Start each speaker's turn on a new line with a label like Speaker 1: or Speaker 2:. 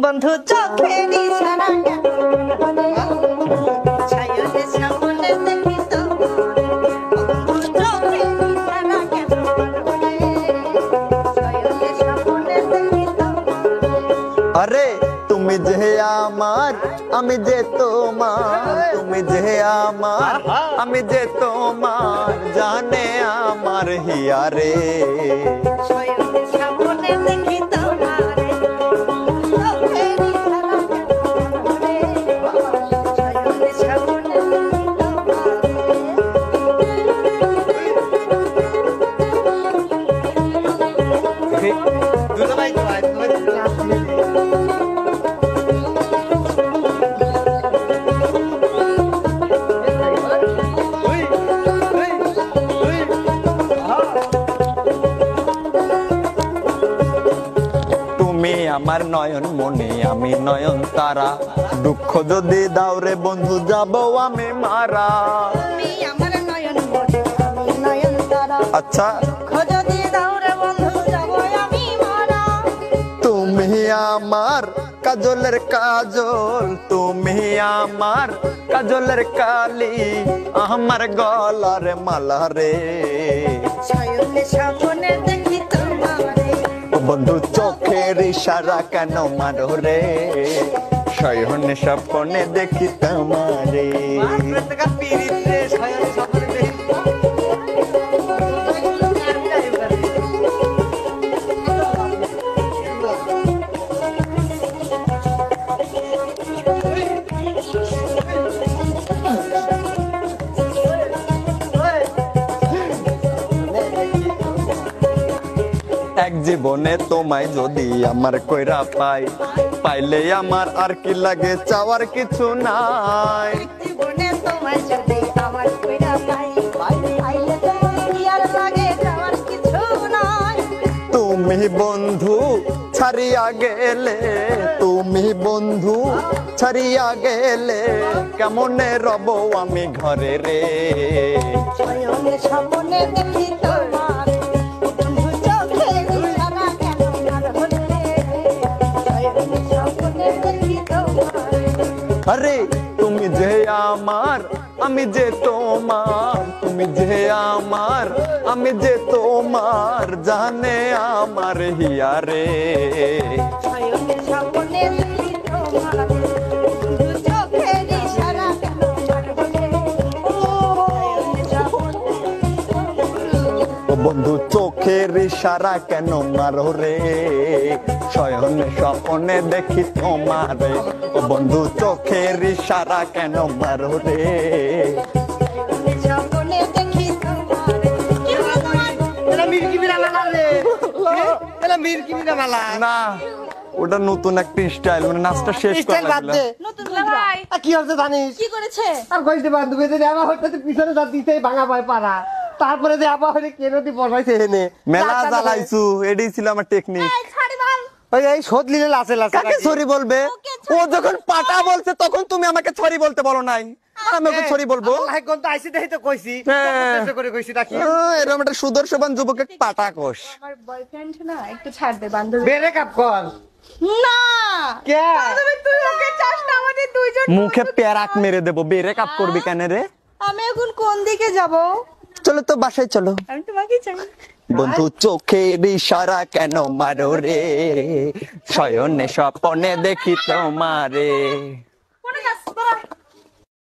Speaker 1: বন্ধু চোখের ইশারা কেন ছায়াতে সামনে দেখি তো বন্ধু চোখের ইশারা কেন ছায়াতে সামনে দেখি তো
Speaker 2: আরে তুমি যে আমার আমি যে তোমার তুমি যে আমার আমি যে তোমার জানে আমার হিয়ারে
Speaker 1: ছায়াতে সামনে দেখি তো
Speaker 2: আমার নয়ন মনে আমি নয়ন তারা দুঃখ যদি দাও রে বন্ধু যাব আমি মারা
Speaker 1: তুমি আমার নয়ন মনে আমি নয়ন তারা
Speaker 2: আচ্ছা
Speaker 1: দুঃখ যদি দাও রে বন্ধু যাব আমি মারা
Speaker 2: তুমি আমার কাজলের কাজল তুমি আমার কাজলের কালি আমার গলার মালা রে
Speaker 1: ছায়াতে সামনে দেখি তোমারে
Speaker 2: বন্ধু চোখের ইশারা কেন মারো রে শয়নে স্বপ্নে দেখি তোমারে এক জীবনে তোমায় যদি আমার কইরা পাই পাইলে আমার আর কি লাগে চাওয়ার কিছু নাই
Speaker 1: জীবনে তোমায় যদি আমার কইরা পাই পাইলে তোমার কি আর লাগে যাওয়ার কিছু নাই
Speaker 2: তুমি বন্ধু ছাড়িয়া গেলে তুমি বন্ধু ছাড়িয়া গেলে কেমনে রব আমি ঘরে রে
Speaker 1: ছয়নে সামনে দেখি তোমারে বন্ধু চোখের ইশারা কেন মারো রে ছয়নে সামনে দেখি তোমারে
Speaker 2: আরে তুমি যে আমার আমি যে তোমার তুমি যে আমার আমি যে তোমার জানে আমার হিয়ারে
Speaker 1: ছয়নে সামনে দেখি তোমারে বন্ধু চোখের ইশারা কেন মারো রে ছয়নে সামনে
Speaker 2: ও বন্ধু চোখের ইশারা কেন মারো রে শয়নে স্বপ্নে দেখি তোমারে ও বন্ধু চোখের ইশারা কেন মারো রে
Speaker 1: সামনে দেখি তোমারে কি হলো তোমার
Speaker 3: এলা মিরকি মিরামালা রে এলা মিরকি মিরামালা
Speaker 2: না ওটা নতুন একটা স্টাইল মানে নাচটা শেষ
Speaker 3: স্টাইল
Speaker 2: করা
Speaker 3: বাদ
Speaker 2: লাগলো
Speaker 3: দে
Speaker 1: নতুন ভাই
Speaker 3: আর কি হচ্ছে জানিস
Speaker 1: কি করেছে
Speaker 3: আর কইতে বান্ধবী যে আমার হইতে পিছনে যা দিতেই ভাঙা পায় পারা তারপরে যে আবার হইলে কেনতি বসাইছে হেনে
Speaker 2: মেলা জ্বালাইছু এটাই ছিল আমার টেকনিক
Speaker 1: এই ছাড়ি মাল
Speaker 3: ওই এই শোধ লিলে লাসে লাসে
Speaker 2: কাকে সরি বলবে
Speaker 1: ওকে
Speaker 2: ও যখন পাটা বলছে তখন তুমি আমাকে সরি বলতে বলো নাই আর আমি ওকে সরি বলবো
Speaker 3: লাইকন তো আইছি দেই তো কইছি
Speaker 2: হ্যাঁ।
Speaker 3: চেষ্টা করে কইছি নাকি
Speaker 2: এরকম একটা সুদর্শবান যুবকে পাটা কোষ
Speaker 1: আমার বয়ফ্রেন্ড না একটু ছাড় দে বান্ধবী
Speaker 3: বেরে কাপ কর
Speaker 1: না
Speaker 3: কে
Speaker 1: বান্ধবী তুই ওকে চাস না আমাদের দুইজন
Speaker 2: মুখে প্যারাক মেরে দেবো বেরে কাপ করবি কেন রে
Speaker 1: আমি এখন কোন দিকে যাব
Speaker 2: চলো তো বাসায় চলো
Speaker 1: আমি তোমাকে চাই
Speaker 2: বন্ধু চোখের ইশারা কেন মারো রে শয়নে স্বপ্নে দেখি তোমারে